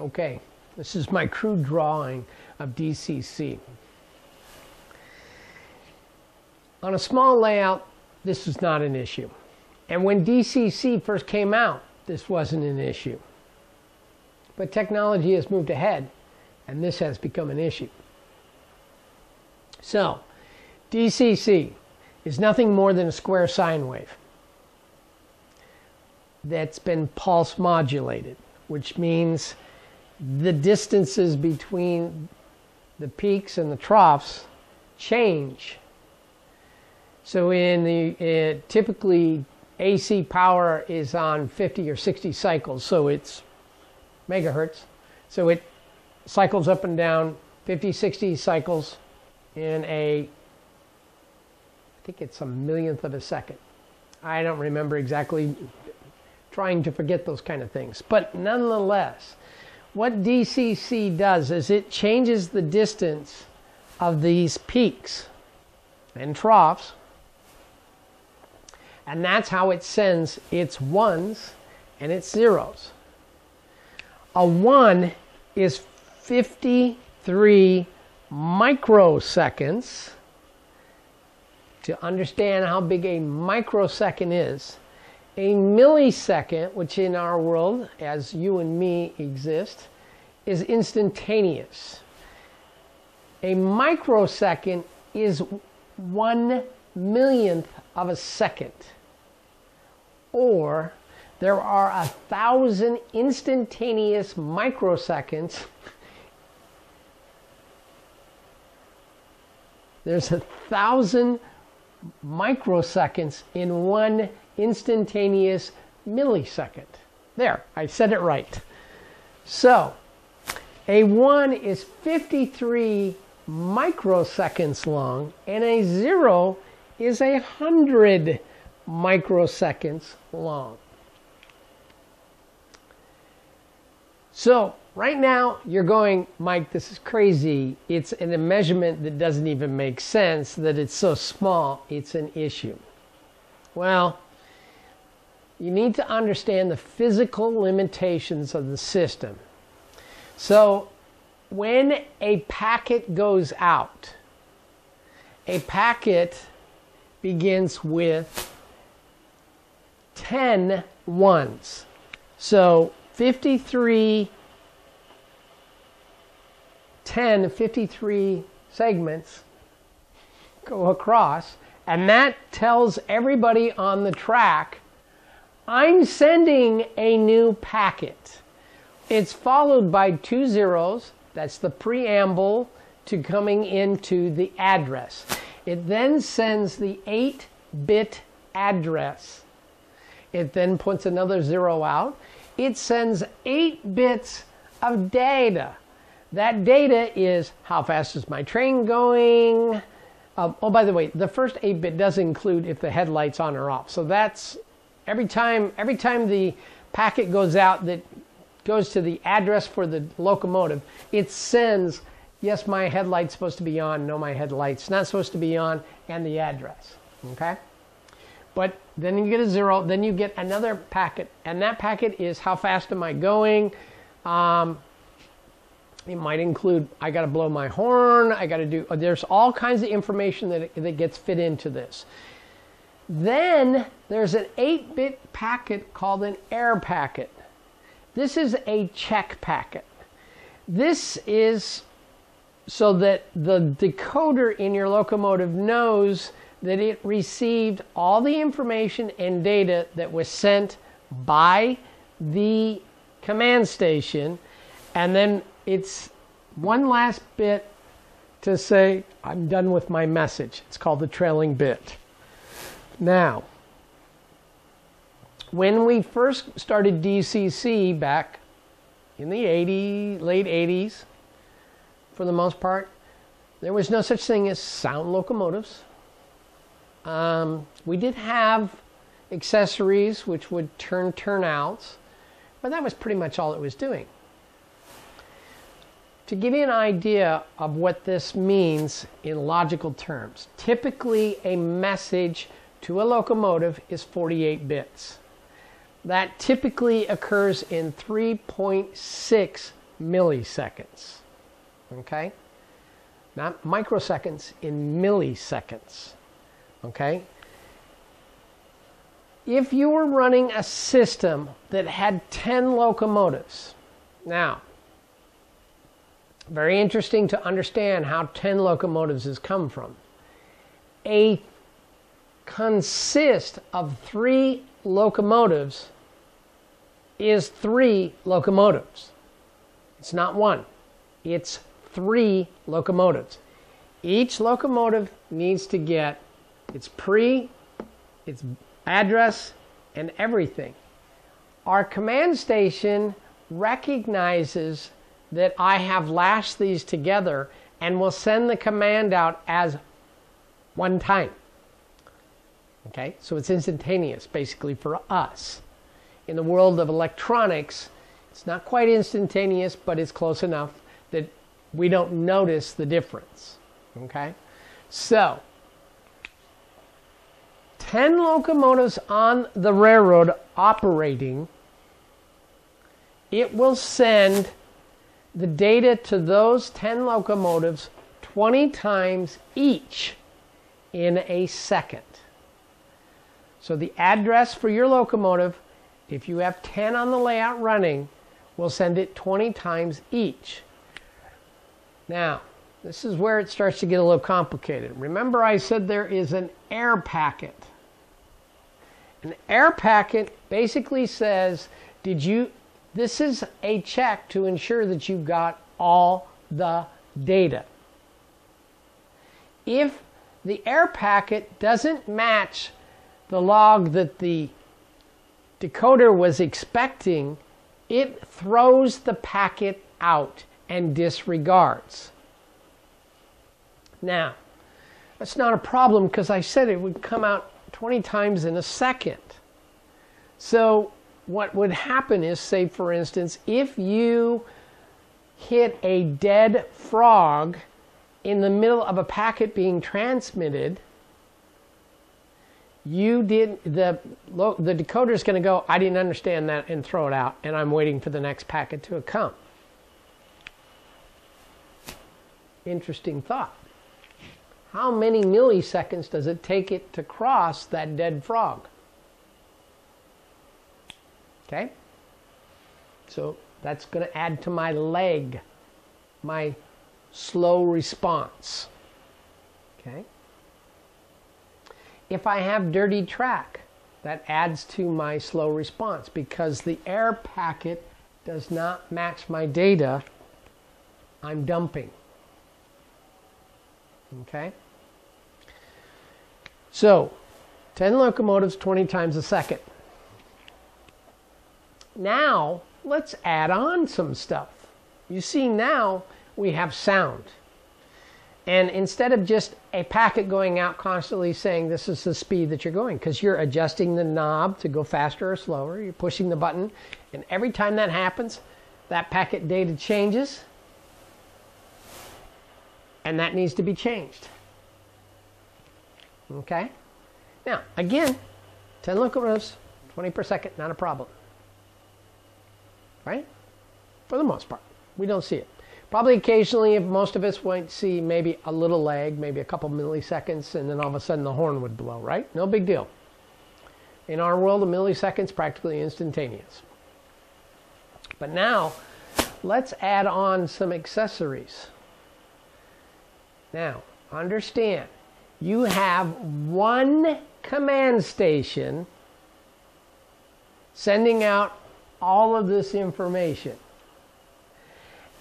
Okay, this is my crude drawing of DCC. On a small layout, this is not an issue. And when DCC first came out, this wasn't an issue. But technology has moved ahead, and this has become an issue. So, DCC is nothing more than a square sine wave that's been pulse modulated, which means the distances between the peaks and the troughs change. So typically AC power is on 50 or 60 cycles, so it's megahertz. So it cycles up and down 50, 60 cycles in I think it's a millionth of a second. I don't remember exactly, trying to forget those kind of things. But nonetheless, what DCC does is it changes the distance of these peaks and troughs, and that's how it sends its ones and its zeros. A 1 is 53 microseconds. To understand how big a microsecond is, a millisecond, which in our world, as you and me exist, is instantaneous. A microsecond is 1/1,000,000th of a second. Or there are 1,000 instantaneous microseconds. There's 1,000 microseconds in 1 instantaneous millisecond. There, I said it right. So, a 1 is 53 microseconds long, and a 0 is 100 microseconds long. So, right now, you're going, Mike, this is crazy. It's in a measurement that doesn't even make sense, that it's so small, it's an issue. Well, you need to understand the physical limitations of the system. So, when a packet goes out, a packet begins with 10 ones. So, 53 segments go across, and that tells everybody on the track, I'm sending a new packet. It's followed by 2 zeros, that's the preamble to coming into the address. It then sends the 8-bit address. It then puts another 0 out. It sends 8 bits of data. That data is how fast is my train going. Oh, by the way, the first 8-bit does include if the headlight's on or off. So that's every time the packet goes out that goes to the address for the locomotive, it sends, yes, my headlight's supposed to be on, no, my headlight's not supposed to be on, and the address. Okay? But then you get a 0, then you get another packet, and that packet is how fast am I going. It might include, I got to blow my horn, I got to do, there's all kinds of information that gets fit into this. Then there's an 8-bit packet called an error packet. This is a check packet. This is so that the decoder in your locomotive knows that it received all the information and data that was sent by the command station, and then it's one last bit to say, I'm done with my message. It's called the trailing bit. Now, when we first started DCC back in the late 80s, for the most part, there was no such thing as sound locomotives. We did have accessories which would turn turnouts, but that was pretty much all it was doing. To give you an idea of what this means in logical terms, typically a message to a locomotive is 48 bits. That typically occurs in 3.6 milliseconds. Okay? Not microseconds, in milliseconds. Okay? If you were running a system that had 10 locomotives, now, very interesting to understand how 10 locomotives has come from. A consist of 3 locomotives is 3 locomotives. It's not 1. It's 3 locomotives. Each locomotive needs to get its its address, and everything. Our command station recognizes that I have lashed these together and will send the command out as one time. Okay, so it's instantaneous basically for us. In the world of electronics, it's not quite instantaneous, but it's close enough that we don't notice the difference. Okay, so 10 locomotives on the railroad operating, it will send the data to those 10 locomotives 20 times each in a second. So the address for your locomotive, if you have 10 on the layout running, will send it 20 times each. Now, this is where it starts to get a little complicated. Remember I said there is an air packet. An air packet basically says, this is a check to ensure that you got all the data. If the air packet doesn't match the log that the decoder was expecting, it throws the packet out and disregards. Now, that's not a problem because I said it would come out 20 times in a second. So what would happen is, say for instance, if you hit a dead frog in the middle of a packet being transmitted, the decoder is going to go, I didn't understand that, and throw it out, and I'm waiting for the next packet to come. Interesting thought. How many milliseconds does it take it to cross that dead frog? Okay? So that's going to add to my lag, my slow response. Okay? If I have dirty track, that adds to my slow response because the air packet does not match my data I'm dumping. Okay? So, 10 locomotives, 20 times a second. Now, let's add on some stuff. You see now we have sound. And instead of just a packet going out constantly saying this is the speed that you're going, because you're adjusting the knob to go faster or slower, you're pushing the button, and every time that happens, that packet data changes, and that needs to be changed. Okay? Now, again, 10 locomotives, 20 per second, not a problem. Right? For the most part. We don't see it. Probably occasionally, if most of us might see maybe a little lag, maybe a couple milliseconds, and then all of a sudden the horn would blow, right? No big deal. In our world, a millisecond's practically instantaneous. But now, let's add on some accessories. Now, understand, you have one command station sending out all of this information.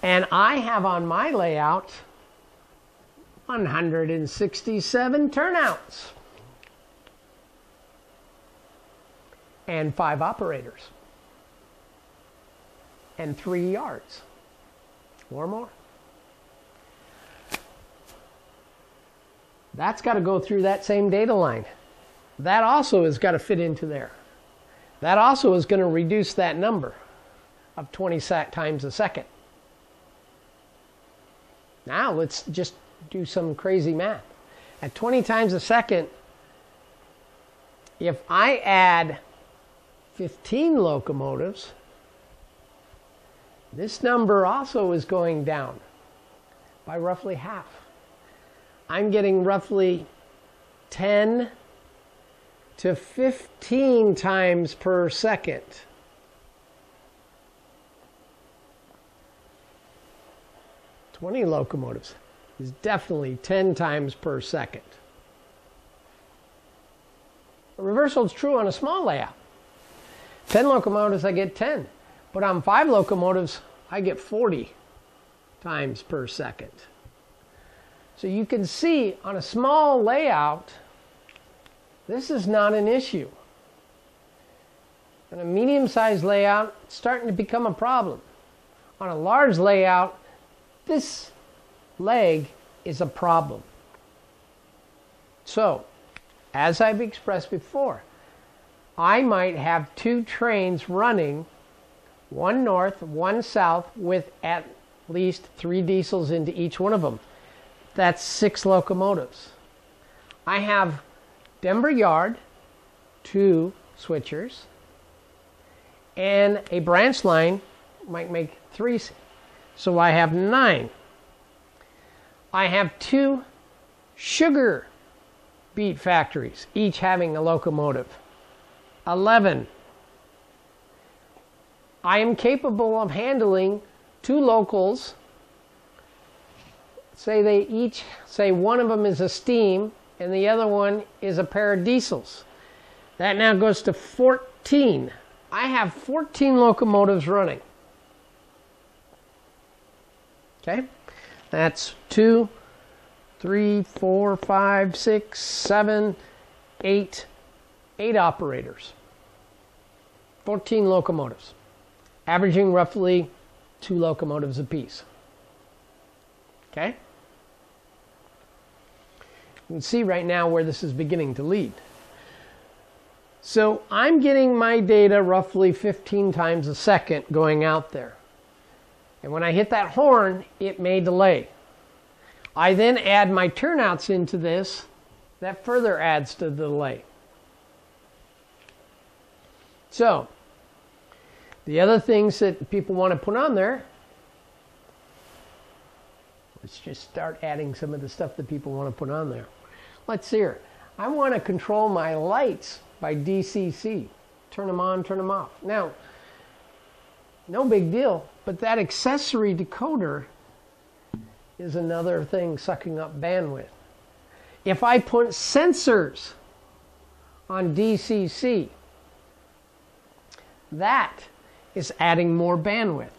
And I have on my layout 167 turnouts and 5 operators and 3 yards or more. That's got to go through that same data line. That also has got to fit into there. That also is going to reduce that number of 20 times a second. Now let's just do some crazy math. At 20 times a second, if I add 15 locomotives, This number also is going down by roughly half. I'm getting roughly 10 to 15 times per second. "20 locomotives is definitely 10 times per second. The reversal is true on a small layout. 10 locomotives, I get 10. But on 5 locomotives, I get 40 times per second. So you can see on a small layout, this is not an issue. On a medium-sized layout, it's starting to become a problem. On a large layout, this leg is a problem. So, as I've expressed before, I might have 2 trains running, one north, one south, with at least 3 diesels into each one of them. That's 6 locomotives. I have Denver Yard, 2 switchers, and a branch line might make 3. So I have 9. I have 2 sugar beet factories, each having a locomotive. 11. I am capable of handling 2 locals. Say one of them is a steam and the other one is a pair of diesels. That now goes to 14. I have 14 locomotives running. Okay? That's 2, 3, 4, 5, 6, 7, 8 operators. 14 locomotives, averaging roughly 2 locomotives apiece. Okay? You can see right now where this is beginning to lead. So I'm getting my data roughly 15 times a second going out there. And when I hit that horn, it may delay. I then add my turnouts into this. That further adds to the delay. So, the other things that people want to put on there, let's just start adding some of the stuff that people want to put on there. Let's see here. I want to control my lights by DCC. Turn them on, turn them off. Now, no big deal, but that accessory decoder is another thing sucking up bandwidth. If I put sensors on DCC, that is adding more bandwidth.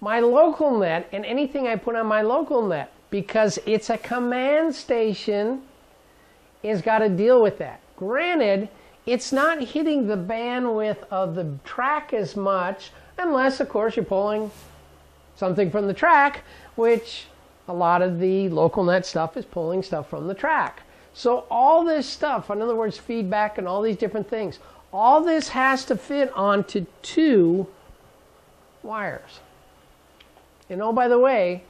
My local net, and anything I put on my local net, because it's a command station, is got to deal with that. Granted, it's not hitting the bandwidth of the track as much, unless, of course, you're pulling something from the track, which a lot of the local net stuff is pulling stuff from the track. So all this stuff, in other words, feedback and all these different things, all this has to fit onto 2 wires. And oh, by the way,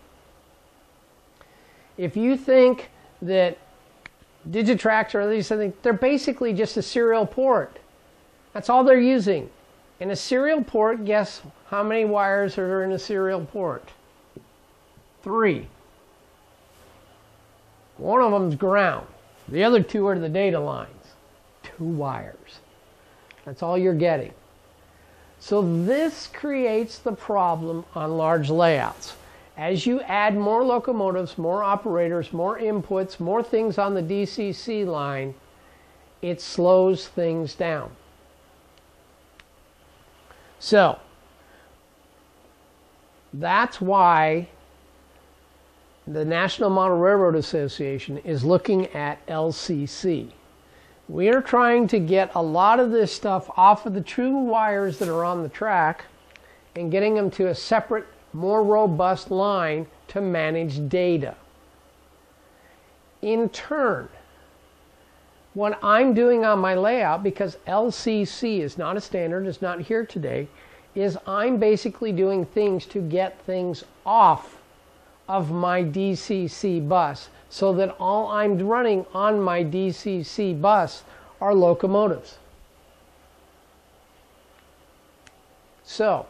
if you think that Digitracks or these things, they're basically just a serial port. That's all they're using. In a serial port, guess how many wires are in a serial port? 3. One of them's ground. The other 2 are the data lines. 2 wires. That's all you're getting. So this creates the problem on large layouts. As you add more locomotives, more operators, more inputs, more things on the DCC line, it slows things down. So that's why the National Model Railroad Association is looking at LCC. We are trying to get a lot of this stuff off of the true wires that are on the track and getting them to a separate, more robust line to manage data. In turn, what I'm doing on my layout, because LCC is not a standard, it's not here today, is I'm basically doing things to get things off of my DCC bus so that all I'm running on my DCC bus are locomotives. So,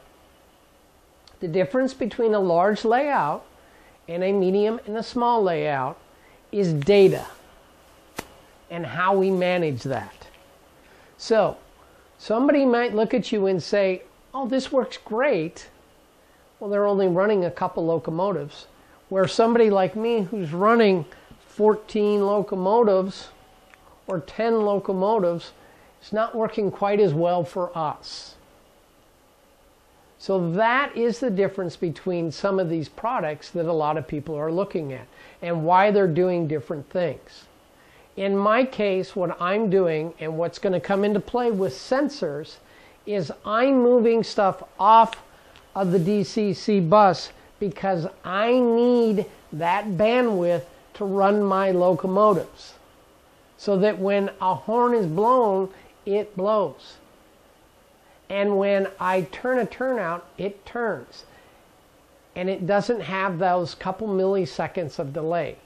The difference between a large layout and a medium and a small layout is data and how we manage that. So somebody might look at you and say, oh, this works great. Well, they're only running a couple locomotives. Where somebody like me who's running 14 locomotives or 10 locomotives, it's not working quite as well for us. So that is the difference between some of these products that a lot of people are looking at and why they're doing different things. In my case, what I'm doing and what's going to come into play with sensors is I'm moving stuff off of the DCC bus because I need that bandwidth to run my locomotives so that when a horn is blown, it blows. And when I turn a turnout, it turns. And it doesn't have those couple milliseconds of delay.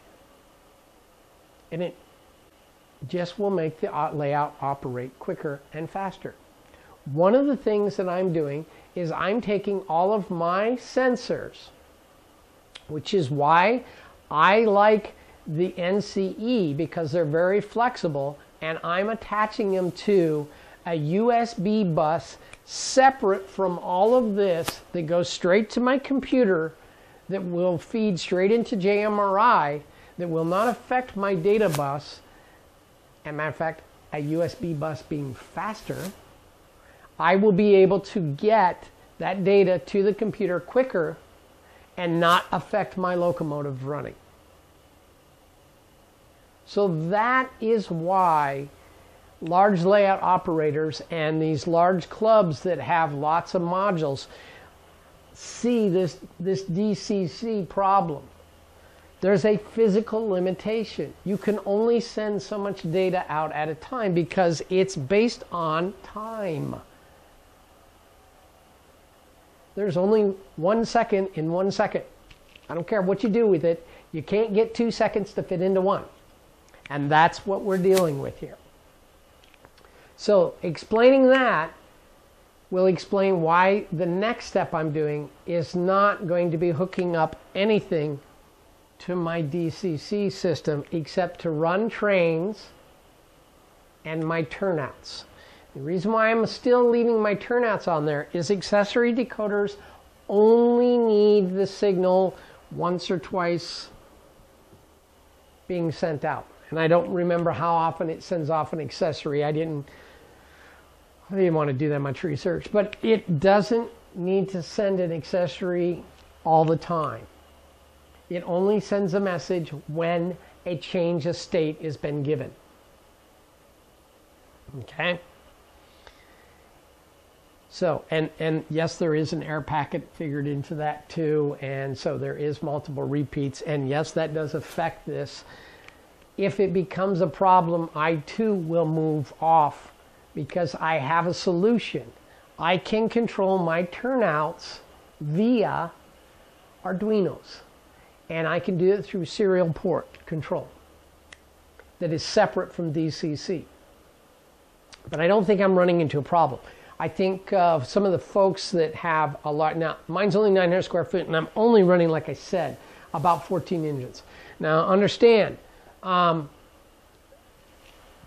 And it just will make the layout operate quicker and faster. One of the things that I'm doing is I'm taking all of my sensors, which is why I like the NCE, because they're very flexible, and I'm attaching them to a USB bus separate from all of this that goes straight to my computer, that will feed straight into JMRI, that will not affect my data bus. As a matter of fact, a USB bus being faster, I will be able to get that data to the computer quicker and not affect my locomotive running. So that is why large layout operators and these large clubs that have lots of modules see this DCC problem. There's a physical limitation. You can only send so much data out at a time because it's based on time. There's only 1 second in 1 second. I don't care what you do with it. You can't get 2 seconds to fit into one. And that's what we're dealing with here. So explaining that will explain why the next step I'm doing is not going to be hooking up anything to my DCC system except to run trains and my turnouts. The reason why I'm still leaving my turnouts on there is accessory decoders only need the signal once or twice being sent out. And I don't remember how often it sends off an accessory. I didn't want to do that much research, but it doesn't need to send an accessory all the time. It only sends a message when a change of state has been given. Okay? So, and yes, there is an air packet figured into that too, and so there is multiple repeats, and yes, that does affect this. If it becomes a problem, I too will move off because I have a solution. I can control my turnouts via Arduinos, and I can do it through serial port control that is separate from DCC. But I don't think I'm running into a problem. I think some of the folks that have a lot, now mine's only 900 square feet and I'm only running, like I said, about 14 engines. Now understand,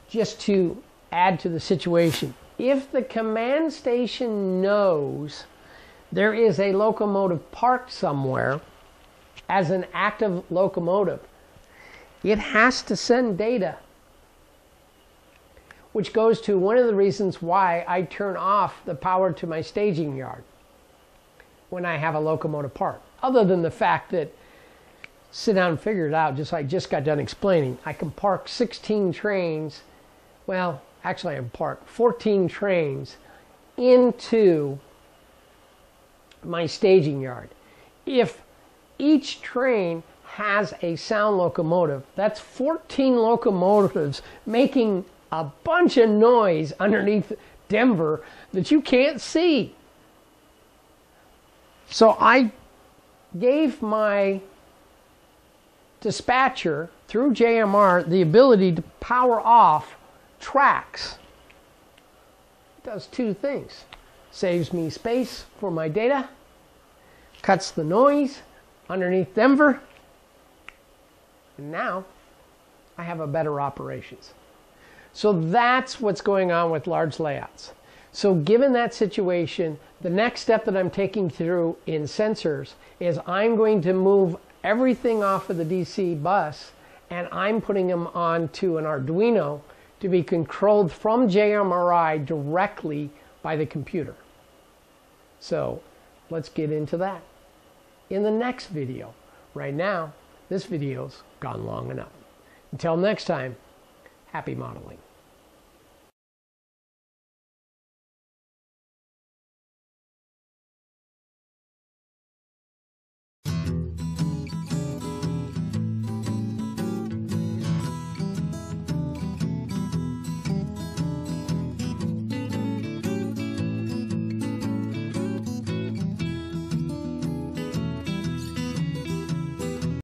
just to add to the situation, if the command station knows there is a locomotive parked somewhere as an active locomotive, it has to send data, which goes to one of the reasons why I turn off the power to my staging yard when I have a locomotive parked. Other than the fact that, sit down and figure it out, just like I just got done explaining, I can park 16 trains, well, actually I can park 14 trains into my staging yard. If each train has a sound locomotive, that's 14 locomotives making a bunch of noise underneath Denver that you can't see. So I gave my dispatcher through JMR the ability to power off tracks. It does two things. Saves me space for my data, cuts the noise underneath Denver, and now I have a better operations. So that's what's going on with large layouts. So given that situation, the next step that I'm taking through in sensors is I'm going to move everything off of the DC bus, and I'm putting them onto an Arduino to be controlled from JMRI directly by the computer. So let's get into that in the next video. Right now, this video's gone long enough. Until next time, happy modeling.